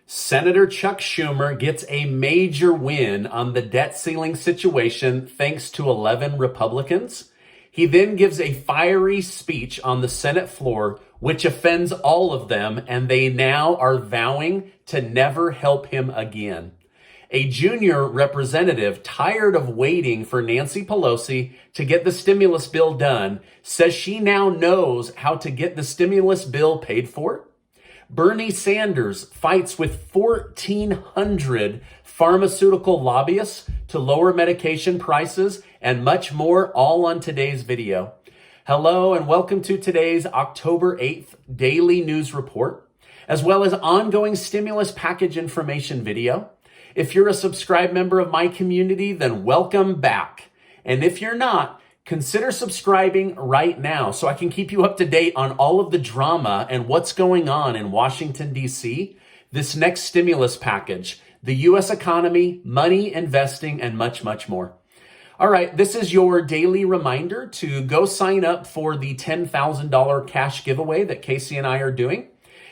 Senator Chuck Schumer gets a major win on the debt ceiling situation thanks to 11 Republicans. He then gives a fiery speech on the Senate floor, which offends all of them, and they now are vowing to never help him again. A junior representative, tired of waiting for Nancy Pelosi to get the stimulus bill done, says she now knows how to get the stimulus bill paid for. Bernie Sanders fights with 1,400 pharmaceutical lobbyists to lower medication prices and much more, all on today's video. Hello and welcome to today's October 8th Daily News Report, as well as ongoing stimulus package information video. If you're a subscribed member of my community, then welcome back. And if you're not, consider subscribing right now so I can keep you up to date on all of the drama and what's going on in Washington, D.C., this next stimulus package, the U.S. economy, money, investing, and much, much more. All right, this is your daily reminder to go sign up for the $10,000 cash giveaway that Casey and I are doing.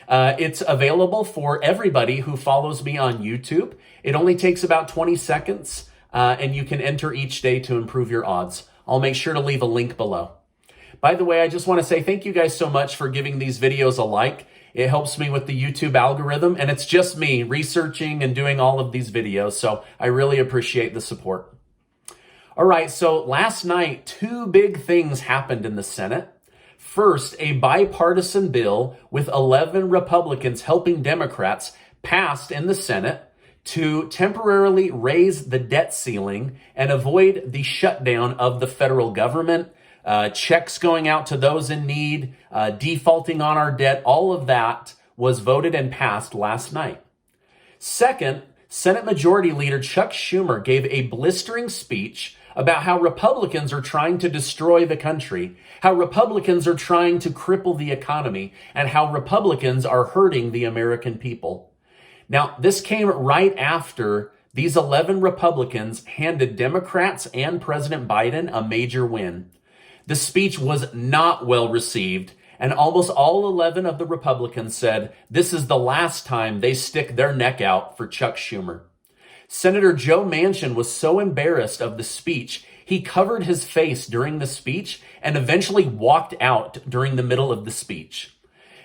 It's available for everybody who follows me on YouTube. It only takes about 20 seconds, and you can enter each day to improve your odds. I'll make sure to leave a link below. By the way, I just want to say thank you guys so much for giving these videos a like. It helps me with the YouTube algorithm, and it's just me researching and doing all of these videos, so I really appreciate the support. All right, so last night, two big things happened in the Senate. First, a bipartisan bill with 11 Republicans helping Democrats passed in the Senate to temporarily raise the debt ceiling and avoid the shutdown of the federal government, checks going out to those in need, defaulting on our debt. All of that was voted and passed last night. Second, Senate Majority Leader Chuck Schumer gave a blistering speech about how Republicans are trying to destroy the country, how Republicans are trying to cripple the economy, and how Republicans are hurting the American people. Now, this came right after these 11 Republicans handed Democrats and President Biden a major win. The speech was not well received, and almost all 11 of the Republicans said this is the last time they stick their neck out for Chuck Schumer. Senator Joe Manchin was so embarrassed of the speech, he covered his face during the speech and eventually walked out during the middle of the speech.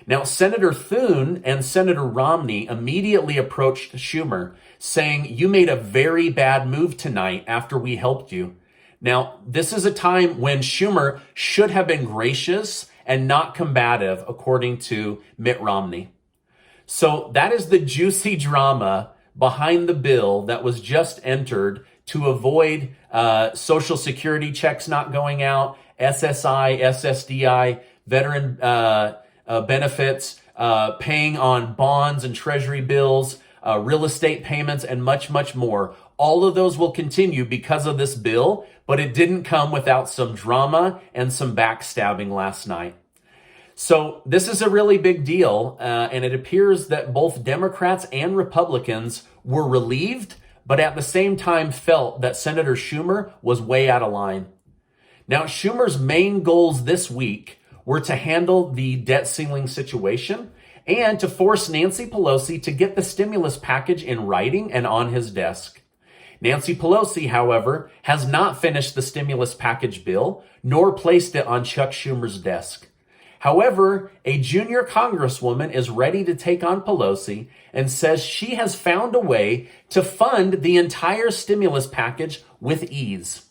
Now, Senator Thune and Senator Romney immediately approached Schumer, saying, "You made a very bad move tonight after we helped you." Now, this is a time when Schumer should have been gracious and not combative, according to Mitt Romney. So that is the juicy drama behind the bill that was just entered to avoid Social Security checks not going out, SSI, SSDI, veteran benefits, paying on bonds and treasury bills, real estate payments, and much, much more. All of those will continue because of this bill, but it didn't come without some drama and some backstabbing last night. So this is a really big deal, and it appears that both Democrats and Republicans were relieved, but at the same time felt that Senator Schumer was way out of line. Now, Schumer's main goals this week were to handle the debt ceiling situation and to force Nancy Pelosi to get the stimulus package in writing and on his desk. Nancy Pelosi, however, has not finished the stimulus package bill, nor placed it on Chuck Schumer's desk. However, a junior congresswoman is ready to take on Pelosi and says she has found a way to fund the entire stimulus package with ease.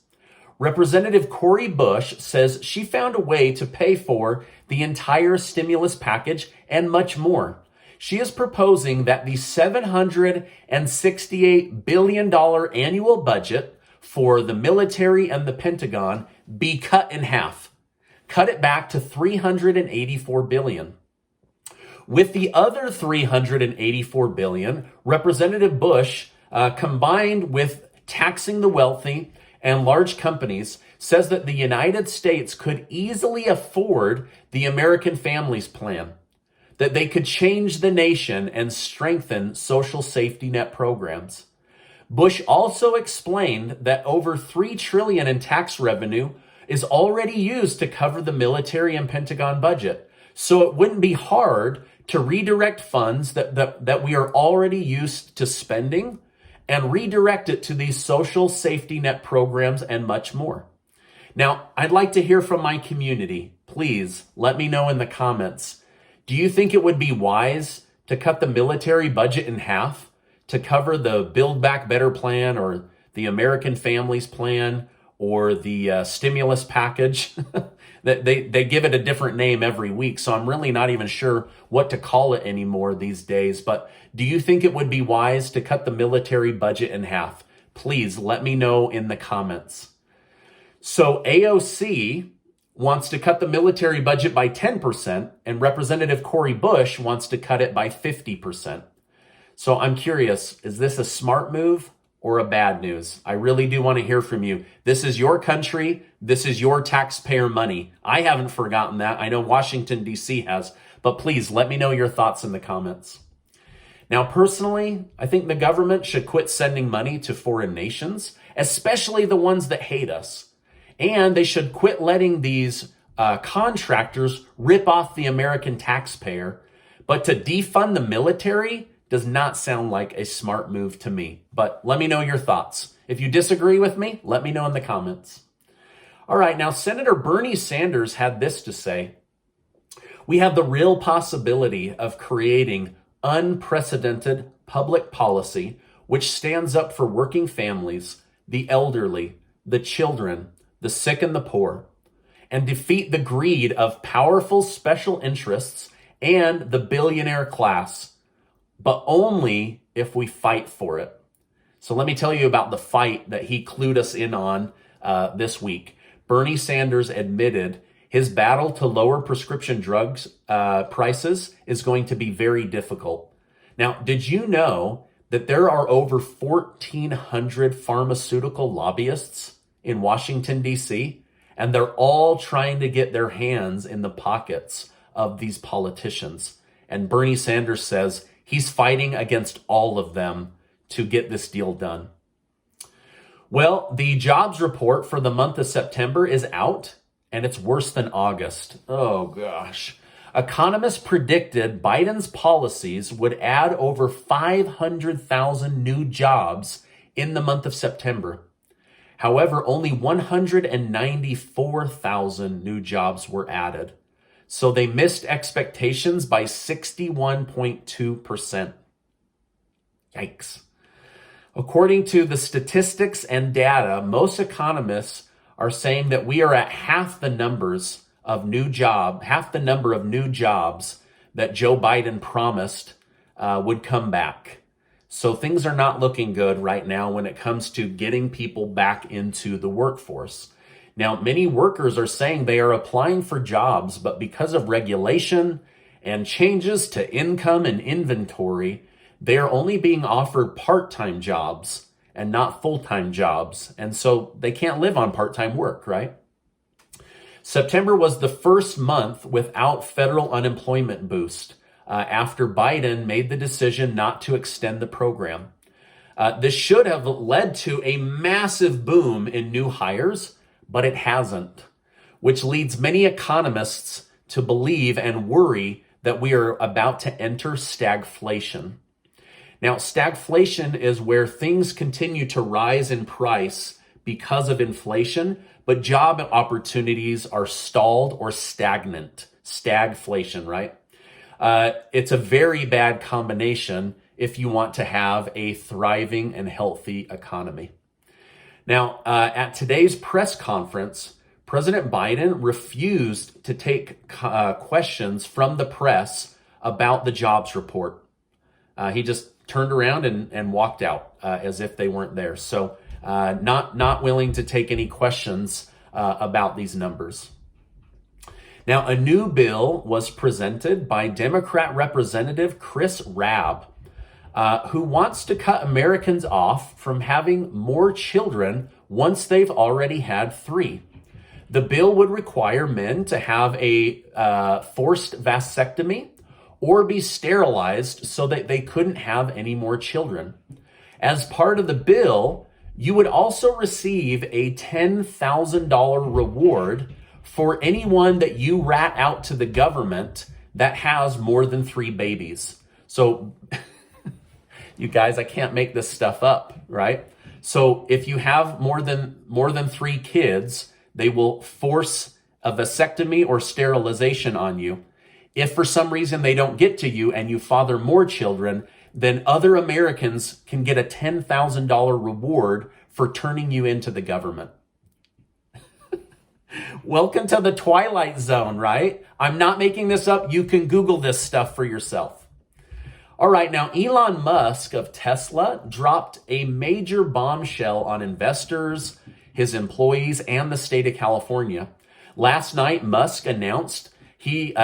Representative Cory Bush says she found a way to pay for the entire stimulus package and much more. She is proposing that the $768 billion annual budget for the military and the Pentagon be cut in half. Cut it back to $384 billion. With the other $384 billion, Representative Bush, combined with taxing the wealthy and large companies, says that the United States could easily afford the American Families Plan, that they could change the nation and strengthen social safety net programs. Bush also explained that over $3 trillion in tax revenue is already used to cover the military and Pentagon budget, so it wouldn't be hard to redirect funds that we are already used to spending and redirect it to these social safety net programs and much more. Now, I'd like to hear from my community. Please let me know in the comments. Do you think it would be wise to cut the military budget in half to cover the Build Back Better plan or the American Families Plan or the stimulus package? They give it a different name every week, so I'm really not even sure what to call it anymore these days. But do you think it would be wise to cut the military budget in half? Please let me know in the comments. So AOC wants to cut the military budget by 10%, and Representative Cory Bush wants to cut it by 50%. So I'm curious, is this a smart move or a bad news? I really do want to hear from you. This is your country. This is your taxpayer money. I haven't forgotten that. I know Washington, D.C. has, but please let me know your thoughts in the comments. Now, personally, I think the government should quit sending money to foreign nations, especially the ones that hate us. And they should quit letting these contractors rip off the American taxpayer. But to defund the military does not sound like a smart move to me. But let me know your thoughts. If you disagree with me, let me know in the comments. All right, now Senator Bernie Sanders had this to say. We have the real possibility of creating unprecedented public policy which stands up for working families, the elderly, the children, the sick and the poor, and defeat the greed of powerful special interests and the billionaire class, but only if we fight for it. So let me tell you about the fight that he clued us in on this week. Bernie Sanders admitted his battle to lower prescription drugs prices is going to be very difficult. Now, did you know that there are over 1,400 pharmaceutical lobbyists in Washington, D.C., and they're all trying to get their hands in the pockets of these politicians. And Bernie Sanders says he's fighting against all of them to get this deal done. Well, the jobs report for the month of September is out, and it's worse than August. Oh, gosh. Economists predicted Biden's policies would add over 500,000 new jobs in the month of September. However, only 194,000 new jobs were added. So they missed expectations by 61.2%. Yikes. According to the statistics and data, most economists are saying that we are at half the number of new jobs that Joe Biden promised would come back. So things are not looking good right now when it comes to getting people back into the workforce. Now, many workers are saying they are applying for jobs, but because of regulation and changes to income and inventory, they are only being offered part-time jobs and not full-time jobs. And so they can't live on part-time work, right? September was the first month without federal unemployment boost after Biden made the decision not to extend the program. This should have led to a massive boom in new hires, but it hasn't, which leads many economists to believe and worry that we are about to enter stagflation. Now, stagflation is where things continue to rise in price because of inflation, but job opportunities are stalled or stagnant. Stagflation, right? It's a very bad combination if you want to have a thriving and healthy economy. Now, at today's press conference, President Biden refused to take questions from the press about the jobs report. He just turned around and walked out as if they weren't there. So not willing to take any questions about these numbers. Now, a new bill was presented by Democrat Representative Chris Rabb, who wants to cut Americans off from having more children once they've already had 3. The bill would require men to have a forced vasectomy or be sterilized so that they couldn't have any more children. As part of the bill, you would also receive a $10,000 reward for anyone that you rat out to the government that has more than 3 babies. So you guys, I can't make this stuff up, right? So if you have more than 3 kids, they will force a vasectomy or sterilization on you. If for some reason they don't get to you and you father more children, then other Americans can get a $10,000 reward for turning you into the government. Welcome to the Twilight Zone, right? I'm not making this up. You can Google this stuff for yourself. All right, now Elon Musk of Tesla dropped a major bombshell on investors, his employees, and the state of California. Last night, Musk announced he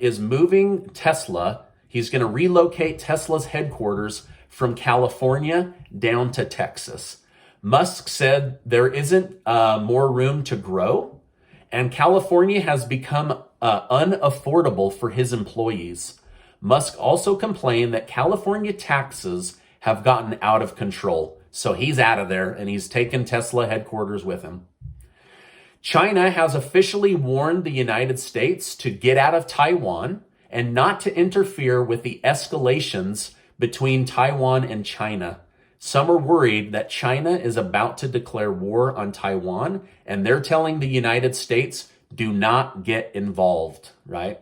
is moving Tesla. He's going to relocate Tesla's headquarters from California down to Texas. Musk said there isn't more room to grow, and California has become unaffordable for his employees. Musk also complained that California taxes have gotten out of control. So he's out of there and he's taken Tesla headquarters with him. China has officially warned the United States to get out of Taiwan and not to interfere with the escalations between Taiwan and China. Some are worried that China is about to declare war on Taiwan, and they're telling the United States, do not get involved, right?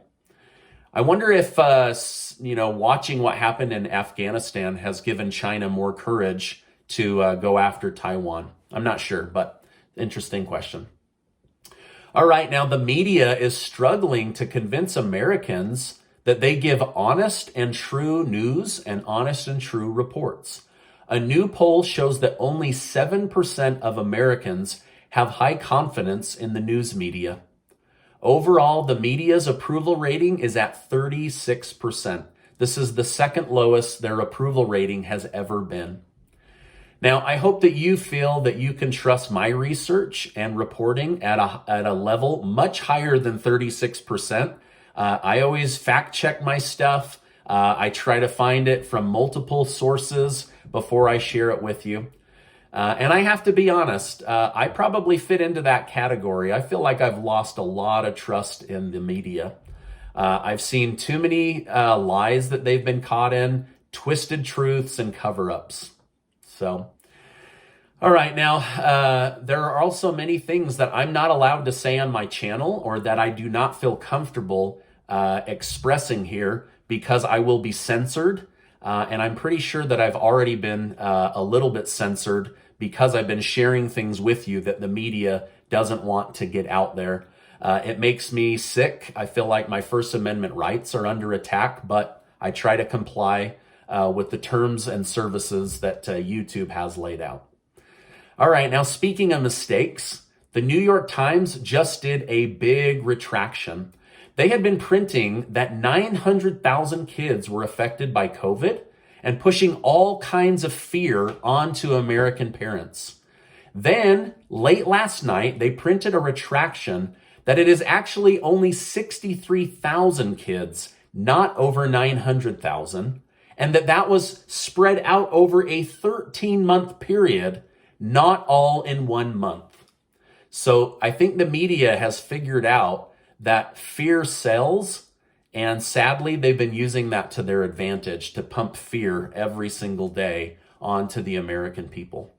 I wonder if, watching what happened in Afghanistan has given China more courage to go after Taiwan. I'm not sure, but interesting question. All right, now the media is struggling to convince Americans that they give honest and true news and honest and true reports. A new poll shows that only 7% of Americans have high confidence in the news media. Overall, the media's approval rating is at 36%. This is the second lowest their approval rating has ever been. Now, I hope that you feel that you can trust my research and reporting at a level much higher than 36%. I always fact check my stuff. I try to find it from multiple sources before I share it with you. And I have to be honest, I probably fit into that category. I feel like I've lost a lot of trust in the media. I've seen too many lies that they've been caught in, twisted truths and cover-ups. So, all right, now, there are also many things that I'm not allowed to say on my channel or that I do not feel comfortable expressing here because I will be censored. And I'm pretty sure that I've already been a little bit censored because I've been sharing things with you that the media doesn't want to get out there. It makes me sick. I feel like my First Amendment rights are under attack, but I try to comply with the terms and services that YouTube has laid out. All right, now speaking of mistakes, the New York Times just did a big retraction. They had been printing that 900,000 kids were affected by COVID and pushing all kinds of fear onto American parents. Then, late last night, they printed a retraction that it is actually only 63,000 kids, not over 900,000, and that was spread out over a 13-month period, not all in 1 month. So I think the media has figured out that fear sells, and sadly, they've been using that to their advantage to pump fear every single day onto the American people.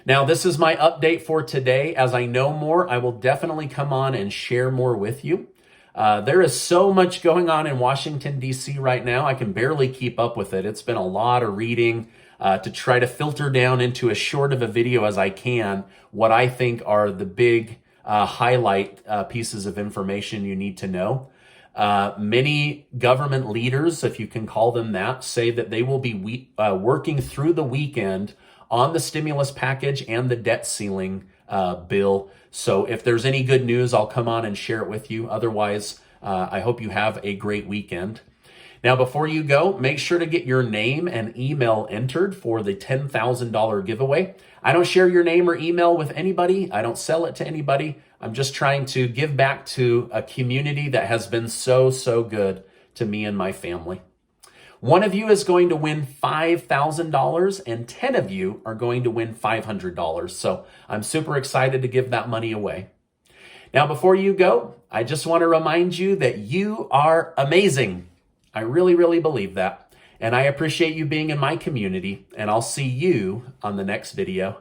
Now, this is my update for today. As I know more, I will definitely come on and share more with you. There is so much going on in Washington, D.C. right now. I can barely keep up with it. It's been a lot of reading to try to filter down into as short of a video as I can what I think are the big highlight pieces of information you need to know. Many government leaders, if you can call them that, say that they will be working through the weekend on the stimulus package and the debt ceiling bill. So if there's any good news, I'll come on and share it with you. Otherwise, I hope you have a great weekend. Now, before you go, make sure to get your name and email entered for the $10,000 giveaway. I don't share your name or email with anybody. I don't sell it to anybody. I'm just trying to give back to a community that has been so, so good to me and my family. One of you is going to win $5,000 and 10 of you are going to win $500. So I'm super excited to give that money away. Now, before you go, I just want to remind you that you are amazing. I really, really believe that. And I appreciate you being in my community, and I'll see you on the next video.